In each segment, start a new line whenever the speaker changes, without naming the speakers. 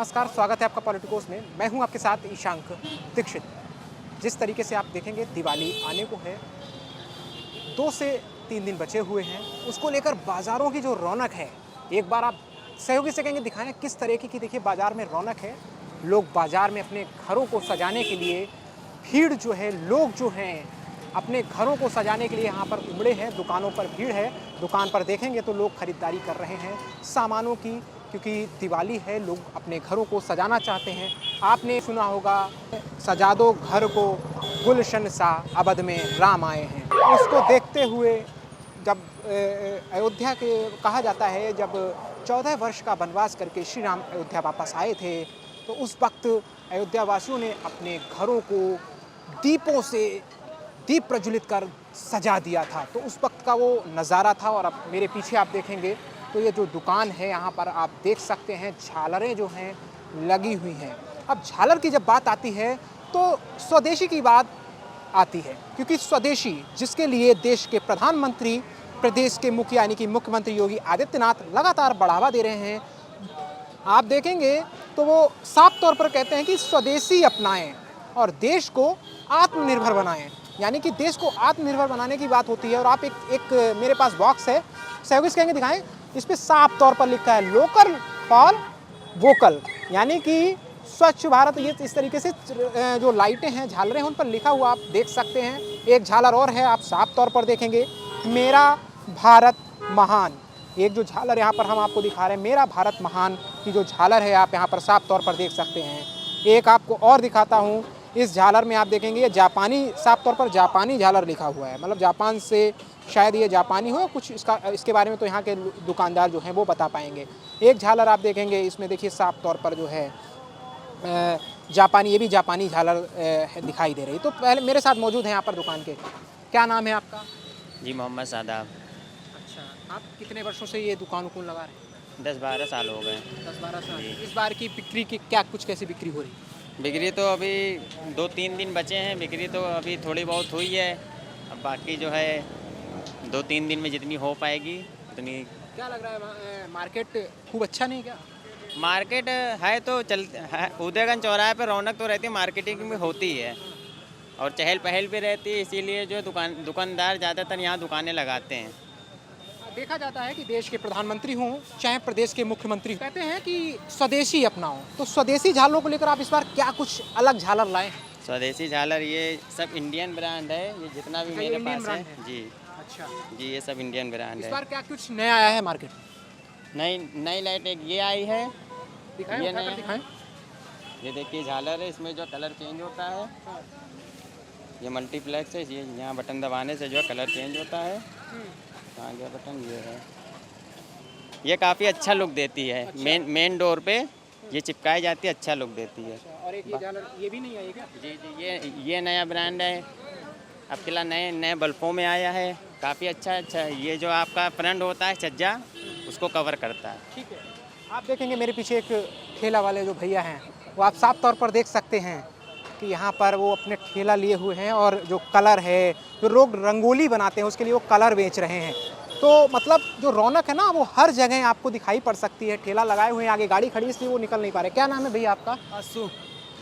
नमस्कार, स्वागत है आपका पॉलिटिकोस में। मैं हूं आपके साथ ईशांक दीक्षित। जिस तरीके से आप देखेंगे दिवाली आने को है, 2 से 3 दिन बचे हुए हैं, उसको लेकर बाज़ारों की जो रौनक है, एक बार आप सहयोगी से कहेंगे दिखाएं किस तरीके की देखिए बाज़ार में रौनक है। लोग बाज़ार में अपने घरों को सजाने के लिए भीड़ जो है, लोग जो हैं अपने घरों को सजाने के लिए यहाँ पर उमड़े हैं। दुकानों पर भीड़ है, दुकान पर देखेंगे तो लोग खरीदारी कर रहे हैं सामानों की, क्योंकि दिवाली है, लोग अपने घरों को सजाना चाहते हैं। आपने सुना होगा, सजा दो घर को गुलशन सा अवध में राम आए हैं। उसको देखते हुए जब अयोध्या के कहा जाता है, जब 14 वर्ष का वनवास करके श्री राम अयोध्या वापस आए थे, तो उस वक्त अयोध्या वासियों ने अपने घरों को दीपों से दीप प्रज्वलित कर सजा दिया था। तो उस वक्त का वो नज़ारा था। और अब मेरे पीछे आप देखेंगे तो ये जो दुकान है, यहाँ पर आप देख सकते हैं झालरें जो हैं लगी हुई हैं। अब झालर की जब बात आती है तो स्वदेशी की बात आती है, क्योंकि स्वदेशी जिसके लिए देश के प्रधानमंत्री, प्रदेश के मुखिया यानी कि मुख्यमंत्री योगी आदित्यनाथ लगातार बढ़ावा दे रहे हैं। आप देखेंगे तो वो साफ तौर पर कहते हैं कि स्वदेशी अपनाएं और देश को आत्मनिर्भर बनाएं, यानी कि देश को आत्मनिर्भर बनाने की बात होती है। और आप एक मेरे पास बॉक्स है, सहयोगी से कहेंगे दिखाएं, इस पर साफ तौर पर लिखा है लोकल फॉर वोकल, यानी कि स्वच्छ भारत। ये इस तरीके से जो लाइटें हैं, झालरें हैं, उन पर लिखा हुआ आप देख सकते हैं। एक झालर और है, आप साफ तौर पर देखेंगे, मेरा भारत महान। एक जो झालर यहाँ पर हम आपको दिखा रहे हैं, मेरा भारत महान की जो झालर है, आप यहाँ पर साफ तौर पर देख सकते हैं। एक आपको और दिखाता हूँ, इस झालर में आप देखेंगे ये जापानी, साफ तौर पर जापानी झालर लिखा हुआ है, मतलब जापान से शायद ये जापानी हो कुछ। इसके बारे में तो यहाँ के दुकानदार जो हैं वो बता पाएंगे। एक झालर आप देखेंगे, इसमें देखिए साफ तौर पर जो है जापानी, ये भी जापानी झालर दिखाई दे रही। तो पहले मेरे साथ मौजूद हैं यहाँ पर दुकान के, क्या नाम है आपका?
जी, मोहम्मद सादाब।
अच्छा, आप कितने वर्षों से ये दुकान लगा रहे हैं?
10-12 साल हो गए।
10-12 साल। इस बार की बिक्री की क्या कुछ कैसी बिक्री हो रही?
बिक्री तो अभी 2-3 दिन बचे हैं, बिक्री तो अभी थोड़ी बहुत हुई है। अब बाकी जो है 2-3 दिन में जितनी हो पाएगी उतनी।
क्या लग रहा है, मार्केट खूब अच्छा नहीं क्या?
मार्केट है तो चल है, उदयगंज चौराहे पर रौनक तो रहती है, मार्केटिंग में होती है और चहल पहल भी रहती है, इसीलिए जो दुकानदार ज़्यादातर यहाँ दुकानें लगाते हैं।
देखा जाता है कि देश के प्रधानमंत्री हों चाहे प्रदेश के मुख्यमंत्री, कहते हैं कि स्वदेशी अपनाओ। तो स्वदेशी झालरों को लेकर आप इस बार क्या कुछ अलग झालर लाए हैं?
स्वदेशी झालर ये सब इंडियन ब्रांड है, ये जितना भी मेरे पास है जी। अच्छा जी, ये सब इंडियन ब्रांड है।
इस बार क्या कुछ नया आया है मार्केट में?
नई लाइट एक ये आई है,
दिखाएं,
ये
नया दिखाएं।
ये देखिए झालर है, इसमें जो कलर चेंज होता है, ये मल्टीप्लेक्स है, ये यहाँ बटन दबाने से जो है कलर चेंज होता है। कहाँ गया बटन? ये है, ये काफ़ी अच्छा लुक देती है। अच्छा। मेन डोर पे ये चिपकाई जाती है, अच्छा लुक देती है।
अच्छा, और एक ये झालर ये भी नहीं आई क्या?
जी, ये नया ब्रांड है, अब फिलहाल नए बल्बों में आया है, काफ़ी अच्छा है। ये जो आपका फ्रंट होता है छज्जा, उसको कवर करता है।
ठीक है। आप देखेंगे मेरे पीछे एक ठेला वाले जो भैया हैं, वो आप साफ तौर पर देख सकते हैं कि यहाँ पर वो अपने ठेला लिए हुए हैं और जो कलर है, जो लोग रंगोली बनाते हैं उसके लिए वो कलर बेच रहे हैं। तो मतलब जो रौनक है ना, वो हर जगह आपको दिखाई पड़ सकती है। ठेला लगाए हुए हैं, आगे गाड़ी खड़ी, इसलिए वो निकल नहीं पा रहे। क्या नाम है भैया आपका?
आसू।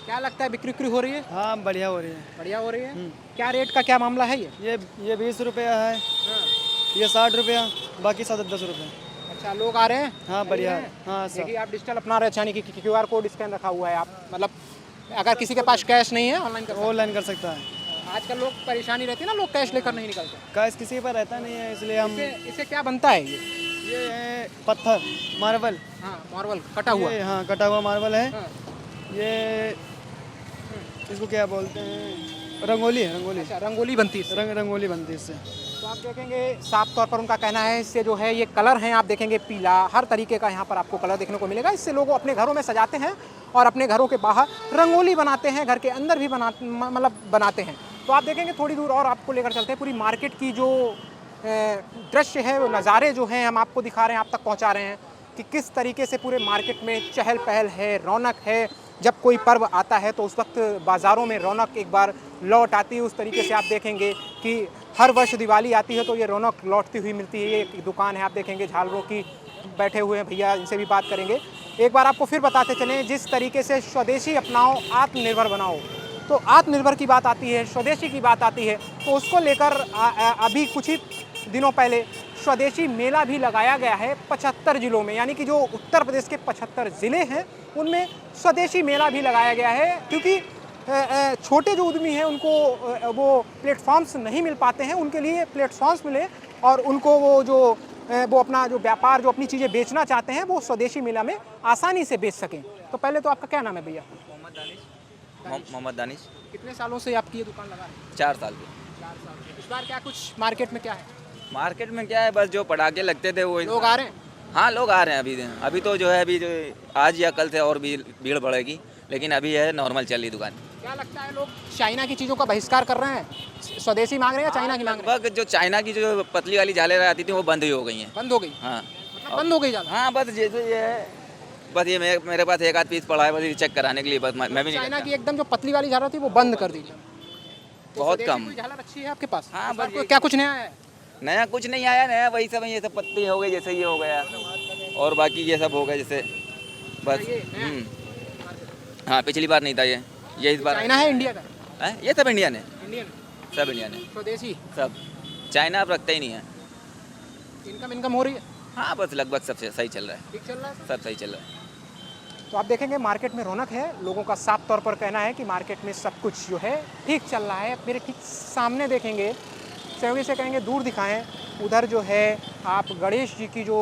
क्या लगता है बिक्री हो रही है?
हाँ, बढ़िया हो रही है।
बढ़िया हो रही है। क्या रेट का क्या मामला है ये?
ये 20 रुपया है।
हाँ।
ये 60 रुपया, बाकी 7-10 रुपये।
अच्छा, लोग आ रहे हैं?
हाँ, बढ़िया है। हाँ,
देखिए आप डिजिटल अपना रहे हैं, यानी कि QR कोड स्कैन रखा हुआ है। आप मतलब अगर किसी के पास कैश नहीं है,
ऑनलाइन कर सकता है।
आजकल लोग परेशानी रहती है ना, लोग कैश लेकर नहीं निकलते।
कैश किसी के पास रहता नहीं है, इसलिए हम
इसे क्या बनता है
ये है पत्थर, मार्बल।
हाँ, मार्बल कटा हुआ।
हाँ, कटा हुआ मार्बल है।
हाँ।
ये इसको क्या बोलते हैं? रंगोली है, रंगोली।
अच्छा, रंगोली बनती है।
रंगोली बनती है इससे।
तो आप देखेंगे साफ तौर पर उनका कहना है, इससे जो है ये कलर हैं, आप देखेंगे पीला, हर तरीके का यहाँ पर आपको कलर देखने को मिलेगा। इससे लोग अपने घरों में सजाते हैं और अपने घरों के बाहर रंगोली बनाते हैं, घर के अंदर भी बनाते हैं। तो आप देखेंगे थोड़ी दूर और आपको लेकर चलते हैं, पूरी मार्केट की जो दृश्य है, वो नज़ारे जो हैं हम आपको दिखा रहे हैं, आप तक पहुँचा रहे हैं कि किस तरीके से पूरे मार्केट में चहल पहल है, रौनक है। जब कोई पर्व आता है तो उस वक्त बाज़ारों में रौनक एक बार लौट आती है। उस तरीके से आप देखेंगे कि हर वर्ष दिवाली आती है तो ये रौनक लौटती हुई मिलती है। ये एक दुकान है, आप देखेंगे झालरों की, बैठे हुए हैं भैया, इनसे भी बात करेंगे। एक बार आपको फिर बताते चलें, जिस तरीके से स्वदेशी अपनाओ, आत्मनिर्भर बनाओ, तो आत्मनिर्भर की बात आती है, स्वदेशी की बात आती है, तो उसको लेकर अभी कुछ ही दिनों पहले स्वदेशी मेला भी लगाया गया है 75 जिलों में, यानी कि जो उत्तर प्रदेश के 75 ज़िले हैं उनमें स्वदेशी मेला भी लगाया गया है। क्योंकि छोटे जो उद्यमी हैं उनको वो प्लेटफॉर्म्स नहीं मिल पाते हैं, उनके लिए प्लेटफॉर्म्स मिले और उनको वो अपना जो व्यापार, जो अपनी चीज़ें बेचना चाहते हैं, वो स्वदेशी मेला में आसानी से बेच सकें। तो पहले तो आपका क्या नाम है भैया?
मोहम्मद दानिश।
कितने सालों से आपकी ये दुकान लगा है?
4 साल के।
4 साल से। इस बार क्या कुछ मार्केट में क्या है?
मार्केट में क्या है, बस जो पटाखे लगते थे वो
लोग आ रहे हैं?
हाँ, लोग आ रहे हैं। अभी तो जो है, अभी जो आज या कल से और भी भीड़ बढ़ेगी, लेकिन अभी है नॉर्मल चल रही दुकान।
क्या लगता है लोग चाइना की चीज़ों का बहिष्कार कर रहे हैं, स्वदेशी मांग रहे हैं या चाइना की मांग रहे हैं?
लगभग जो चाइना की जो पतली वाली झालरें आती थी वो बंद ही हो गई हैं।
बंद हो गई?
हाँ,
मतलब बंद हो गई ज़्यादा?
हाँ, बस जैसे ये है, बस ये मेरे पास एक आध पीस पड़ा है, बस ये चेक कराने के लिए, बस मैं भी नहीं
चाइना
करता।
की एकदम जो पतली वाली झालर थी वो बंद कर दी। तो
बहुत
स्वदेशी
कम।
कोई झालर अच्छी है आपके पास?
हाँ,
इस बार
बस
कोई क्या कुछ नया है?
नया कुछ नहीं आया, नया वही सब है, ये सब पत्ती हो गई, जैसे ये हो गया और बाकी ये सब हो गया जैसे, बस।
ये नया है?
हाँ, पिछली बार नहीं था ये इस बार
चाइना है इंडिया का?
है। ये सब इंडियन है,
इंडियन
सब इंडियन है,
स्वदेशी।
सब। चाइना अब रखता ही नहीं है।
इनकम हो रही है?
हाँ, बस लगभग सब सही चल रहा है,
ठीक चल रहा है?
सब सही चल रहा है।
तो आप देखेंगे मार्केट में रौनक है, लोगों का साफ तौर पर कहना है कि मार्केट में सब कुछ जो है ठीक चल रहा है। मेरे ठीक सामने देखेंगे, सहयोगी से कहेंगे दूर दिखाएं, उधर जो है आप गणेश जी की जो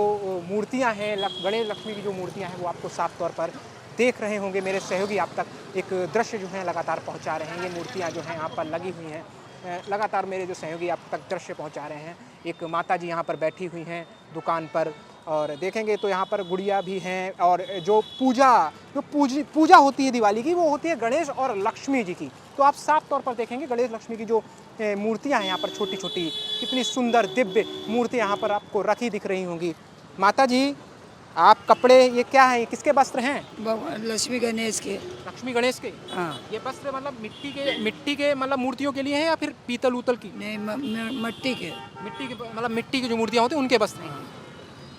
मूर्तियां हैं, गणेश लक्ष्मी की जो मूर्तियां हैं वो आपको साफ तौर पर देख रहे होंगे। मेरे सहयोगी आप तक एक दृश्य जो है लगातार पहुंचा रहे हैं। ये मूर्तियां जो हैं यहाँ पर लगी हुई हैं, लगातार मेरे जो सहयोगी आप तक दृश्य पहुंचा रहे हैं। एक माता जी यहाँ पर बैठी हुई हैं दुकान पर, और देखेंगे तो यहाँ पर गुड़िया भी हैं, और जो पूजा होती है दिवाली की, वो होती है गणेश और लक्ष्मी जी की। तो आप साफ तौर पर देखेंगे गणेश लक्ष्मी की जो मूर्तियाँ हैं यहाँ पर, छोटी छोटी कितनी सुंदर दिव्य मूर्तियाँ यहाँ पर आपको रखी दिख रही होंगी। माता जी, आप कपड़े ये क्या है, ये किसके वस्त्र हैं?
भगवान लक्ष्मी गणेश के।
लक्ष्मी गणेश के?
हाँ।
ये वस्त्र मतलब मिट्टी के मतलब मूर्तियों के लिए हैं या फिर पीतल उतल की?
नहीं, मट्टी के।
मिट्टी के मतलब मिट्टी की जो मूर्तियाँ होती हैं उनके वस्त्र हैं।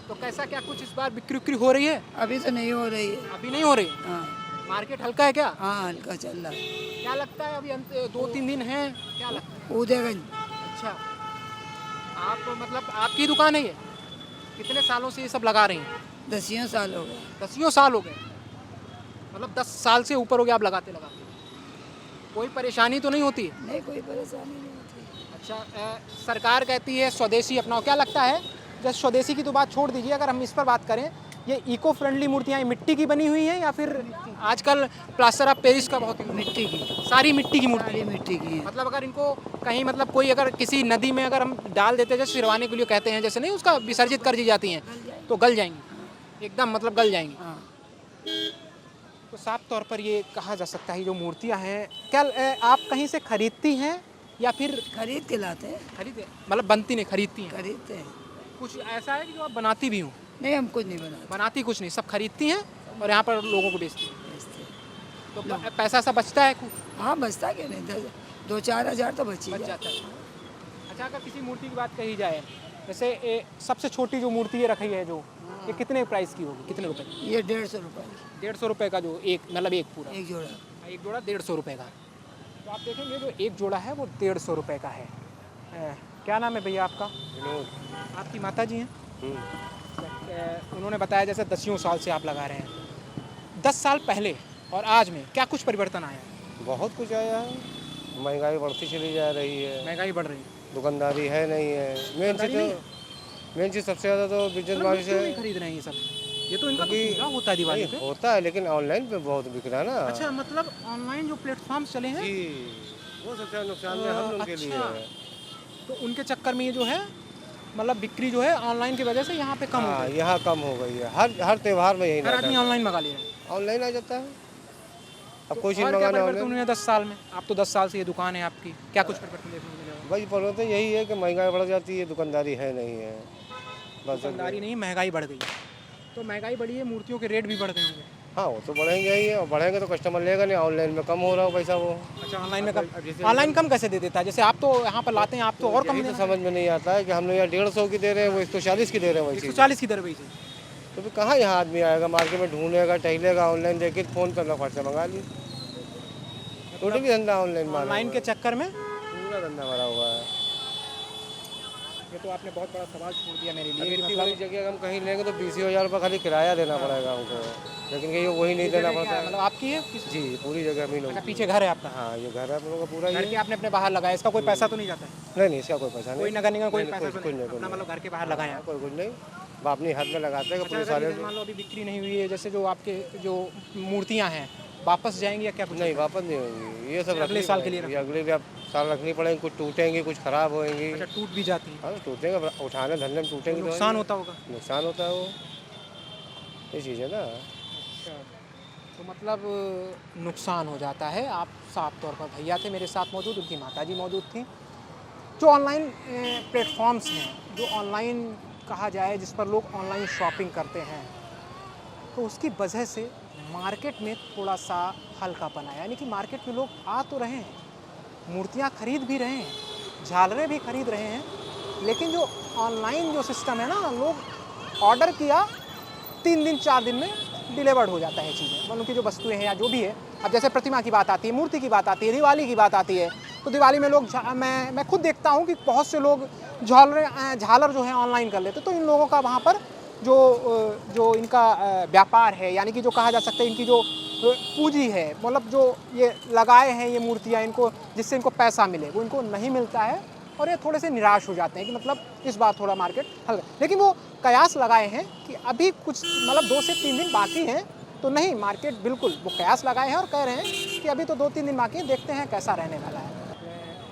तो कैसा क्या कुछ इस बार बिक्री हो रही है?
अभी तो नहीं हो रही है।
अभी नहीं हो रही?
हाँ,
मार्केट हल्का है क्या?
हाँ, हल्का चल रहा है।
क्या लगता है अभी 2-3 दिन हैं, क्या लगता है?
उदयगंज।
अच्छा, आप मतलब आपकी दुकान है ये? कितने सालों से ये सब लगा रही हैं?
10 साल हो गए।
10 साल हो गए, मतलब 10 साल से ऊपर हो गया आप लगाते। कोई परेशानी तो नहीं होती?
नहीं, कोई परेशानी नहीं होती।
अच्छा, सरकार कहती है स्वदेशी अपनाओ, क्या लगता है? जैसे स्वदेशी की तो बात छोड़ दीजिए, अगर हम इस पर बात करें, ये इको फ्रेंडली मूर्तियाँ मिट्टी की बनी हुई हैं या फिर आजकल प्लास्टर ऑफ पेरिस का बहुत
मिट्टी की।
सारी मिट्टी की मूर्ति?
सारी मिट्टी की है।
मतलब अगर इनको कहीं मतलब कोई अगर किसी नदी में अगर हम डाल देते, जैसे सिरवाने के लिए कहते हैं, जैसे नहीं उसका विसर्जित कर दी जाती हैं, तो गल जाएंगी एकदम, मतलब गल जाएंगी।
हाँ।
तो साफ तौर पर ये कहा जा सकता है जो मूर्तियाँ हैं, क्या आप कहीं से खरीदती हैं या फिर
खरीद के लाते हैं।
खरीदे मतलब बनती नहीं, खरीदती हैं?
खरीदते हैं।
कुछ ऐसा है कि जो आप बनाती भी हो?
नहीं, हम कुछ नहीं बनाते।
बनाती कुछ नहीं, सब खरीदती हैं और यहाँ पर लोगों को बेचती हैं।
बेचते हैं।
तो पैसा सब बचता है कुछ?
हाँ, बचता क्या नहीं, 2-4 हज़ार तो बच
बच
जाता
जाता है। अच्छा, अगर किसी मूर्ति की बात कही जाए, जैसे सबसे छोटी जो मूर्ति ये रखी है जो, ये कितने प्राइस की होगी, कितने रुपए की?
ये 150 रुपये।
150 रुपये का जो एक मतलब एक पूरा
एक जोड़ा।
एक जोड़ा 150 रुपये का। तो आप देखेंगे जो एक जोड़ा है वो 150 रुपये का है। क्या नाम है भैया आपका? विनोद। आपकी माता जी हैं? उन्होंने बताया जैसे 10 साल से आप लगा रहे हैं, 10 साल पहले और आज में क्या कुछ परिवर्तन आया?
बहुत कुछ आया है, महंगाई बढ़ती चली जा रही है,
महंगाई बढ़ रही है,
दुकानदारी है नहीं है। मेन चीज़ सबसे ज़्यादा तो बिजनेस
मतलब
बारी
क्यों
से
नहीं खरीद रहे हैं ये सब? ये तो इनका तो
क्योंकि-
पूरा होता है दिवाली
नहीं
पे।
होता है, लेकिन ऑनलाइन पे बहुत बिक रहा है ना।
अच्छा, मतलब ऑनलाइन जो प्लेटफॉर्म्स चले हैं,
जी, वो सबसे नुकसान है हम लोग के लिए
अच्छा।
है।
तो उनके चक्कर में ये जो है मतलब बिक्री जो है ऑनलाइन की वजह से यहाँ पे कम हो
हाँ,
गई।
यहाँ कम हो गई है। हर त्यौहार में यही
हर आदमी ऑनलाइन मंगा ले रहा है।
ऑनलाइन आ जाता है। अब कोई चीज़
और क्या
मंगाना
परिवर्तन
ऑनलाइन।
हुए 10 साल में? आप तो 10 साल से ये दुकान है आपकी, क्या कुछ परिवर्तन देखने को मिलेगा?
भाई परिवर्तन यही है कि महंगाई बढ़ जाती है, दुकानदारी है नहीं है, बस।
दुकानदारी नहीं, महंगाई बढ़ गई। तो महंगाई बढ़ी है, मूर्तियों के रेट भी बढ़ गए होंगे।
हाँ, वो तो बढ़ेंगे ही है, और बढ़ेंगे तो कस्टमर लेगा नहीं। ऑनलाइन में कम हो रहा हो पैसा वो।
अच्छा, ऑनलाइन में कम?
जैसे-
ऑनलाइन कम कैसे दे देता है? जैसे आप तो यहाँ पर लाते हैं, आप तो और कम
यही तो
देना।
समझ में नहीं आता है कि हम लोग यहाँ 150 की दे रहे हैं, वो 140 की दे रहे हैं वही चीज़।
140 की दर बेचे।
तो फिर कहाँ यहाँ आदमी आएगा मार्केट में, ढूंढेगा, टहलेगा, ऑनलाइन देखे फ़ोन तो अपना खर्चा मंगा ली। टोटली धंधा ऑनलाइन मारा
ऑनलाइन
हुआ
के
है।
चक्कर में
पूरा धंधा मारा हुआ है।
ये तो आपने बहुत बड़ा सवाल छोड़ दिया मेरे लिए
अगर
कि
इतनी
मतलब
बड़ी जगह हम कहीं लेंगे तो 20,000 रुपये खाली किराया देना पड़ेगा हमको, लेकिन कहीं वही नहीं देना
जगह क्या
पड़ता
है?
है।
मतलब आपकी है किस
जी पूरी जगह ज़मीन
अच्छा
होगी।
पीछे घर है आपका,
हाँ ये घर है हम लोग का पूरा
घर
ये।
के आपने अपने बाहर लगाया, इसका कोई पैसा तो नहीं जाता है?
नहीं नहीं इसका कोई पैसा नहीं।
कोई नगर निगम कोई
नहीं,
पैसा तो
कुछ
नहीं
नहीं,
अपना
कुछ
मतलब घर के बाहर लगाया?
कोई कुछ नहीं, वो अपनी हाथ में लगाते हैं कि
अच्छा
पुलिस
अगर
वाले।
ये मान लो अभी बिक्री नहीं हुई है, जैसे जो आपके जो मूर्तियाँ हैं वापस जाएंगी या क्या कुछ?
नहीं वापस नहीं होंगी, ये सब
अगले
रखनी
साल के लिए
पड़ेंगी, अगले भी आप साल रखनी पड़ेंगी, कुछ टूटेंगी, कुछ खराब होएंगी।
अच्छा टूट भी जाती है,
हाँ टूटेंगे, उठाने धंधे में टूटेंगे तो
नुकसान होता होगा।
नुकसान होता है वो, ये चीज़ है ना।
अच्छा तो मतलब नुकसान हो जाता है। आप साफ तौर पर भैया थे मेरे साथ मौजूद, उनकी माताजी मौजूद थी। जो ऑनलाइन प्लेटफॉर्म्स हैं, जो ऑनलाइन कहा जाए जिस पर लोग ऑनलाइन शॉपिंग करते हैं, तो उसकी वजह से मार्केट में थोड़ा सा हल्कापन आया, यानी कि मार्केट में लोग आ तो रहे हैं, मूर्तियाँ खरीद भी रहे हैं, झालरें भी खरीद रहे हैं, लेकिन जो ऑनलाइन जो सिस्टम है ना, लोग ऑर्डर किया 3 दिन 4 दिन में डिलीवर्ड हो जाता है चीज़ें, मतलब उनकी जो वस्तुएं हैं या जो भी है। अब जैसे प्रतिमा की बात आती है, मूर्ति की बात आती है, दिवाली की बात आती है, तो दिवाली में लोग मैं खुद देखता हूँ कि बहुत से लोग झालर जो है ऑनलाइन कर लेते, तो इन लोगों का वहाँ पर जो इनका व्यापार है, यानी कि जो कहा जा सकता है इनकी जो पूंजी है, मतलब जो ये लगाए हैं ये मूर्तियाँ, इनको जिससे इनको पैसा मिले वो इनको नहीं मिलता है, और ये थोड़े से निराश हो जाते हैं कि मतलब इस बार थोड़ा मार्केट हल्का। लेकिन वो कयास लगाए हैं कि अभी कुछ मतलब 2 से 3 दिन बाकी हैं, तो नहीं मार्केट बिल्कुल वो कयास लगाए हैं और कह रहे हैं कि अभी तो 2-3 दिन बाकी है, देखते हैं कैसा रहने वाला है।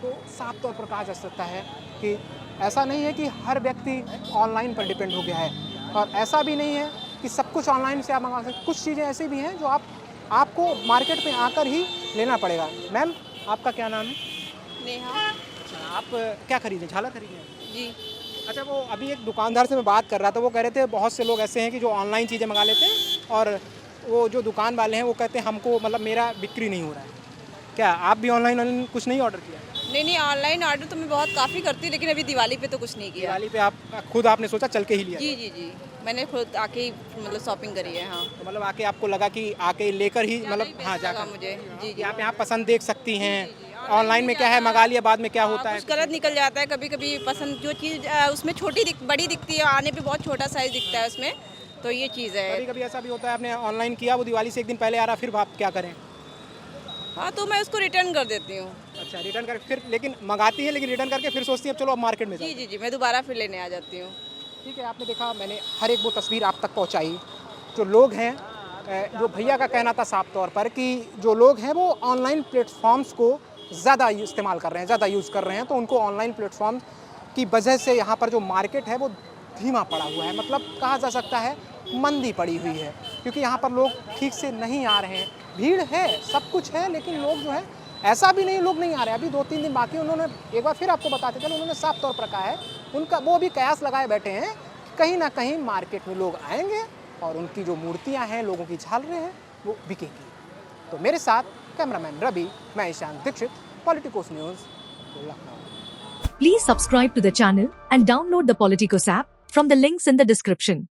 तो साफ तौर पर कहा जा सकता है कि ऐसा नहीं है कि हर व्यक्ति ऑनलाइन पर डिपेंड हो गया है, और ऐसा भी नहीं है कि सब कुछ ऑनलाइन से आप मंगा सकते। कुछ चीज़ें ऐसी भी हैं जो आपको मार्केट में आकर ही लेना पड़ेगा। मैम आपका क्या नाम है?
नेहा
अच्छा आप क्या खरीदें, झालर खरीदें?
जी।
अच्छा वो अभी एक दुकानदार से मैं बात कर रहा था, वो कह रहे थे बहुत से लोग ऐसे हैं कि जो ऑनलाइन चीज़ें मंगा लेते हैं, और वो जो दुकान वाले हैं वो कहते हैं हमको मतलब मेरा बिक्री नहीं हो रहा है। क्या आप भी ऑनलाइन कुछ नहीं ऑर्डर किया?
नहीं ऑनलाइन ऑर्डर तो मैं बहुत काफ़ी करती हूँ, लेकिन अभी दिवाली पे तो कुछ नहीं किया।
दिवाली पे आप खुद आपने सोचा चल के ही लिया?
जी जी जी, मैंने खुद आके ही मतलब शॉपिंग करी है। हाँ
तो मतलब आके आपको लगा कि आके लेकर ही मतलब हाँ
लगा
जाकर
मुझे। जी
कि
जी,
आप यहाँ पसंद देख सकती हैं। ऑनलाइन में क्या है, मंगा लिया बाद में क्या होता है?
कुछ गलत निकल जाता है कभी कभी। पसंद जो चीज़ उसमें बड़ी दिखती है, आने पे बहुत छोटा साइज़ दिखता है उसमें, तो ये चीज़ है।
कभी कभी ऐसा भी होता है आपने ऑनलाइन किया, वो दिवाली से एक दिन पहले आ रहा, फिर आप क्या करें?
हाँ तो मैं उसको रिटर्न कर देती हूँ।
अच्छा रिटर्न करके फिर, लेकिन मंगाती है लेकिन रिटर्न करके फिर सोचती है अब चलो अब मार्केट में जाओ।
जी जी जी, मैं दोबारा फिर लेने आ जाती हूँ।
ठीक है, आपने देखा मैंने हर एक वो तस्वीर आप तक पहुंचाई। जो लोग हैं, जो भैया का कहना था साफ तौर पर कि जो लोग हैं वो ऑनलाइन प्लेटफॉर्म्स को ज़्यादा इस्तेमाल कर रहे हैं, ज़्यादा यूज़ कर रहे हैं, तो उनको ऑनलाइन प्लेटफॉर्म की वजह से यहाँ पर जो मार्केट है वो धीमा पड़ा हुआ है, मतलब कहा जा सकता है मंदी पड़ी हुई है, क्योंकि यहाँ पर लोग ठीक से नहीं आ रहे हैं। भीड़ है, सब कुछ है, लेकिन लोग जो है ऐसा भी नहीं लोग नहीं आ रहे। अभी 2-3 दिन बाकी, उन्होंने एक बार फिर आपको बताते चलो, उन्होंने साफ तौर पर कहा है उनका, वो भी कयास लगाए बैठे हैं कहीं ना कहीं मार्केट में लोग आएंगे और उनकी जो मूर्तियां हैं, लोगों की झालरें हैं, वो बिकेंगी। तो मेरे साथ कैमरामैन रवि, मैं Ishan Dixit, Politicos News, Lucknow.
Please subscribe to the channel and download the Politicos app from the links in the description.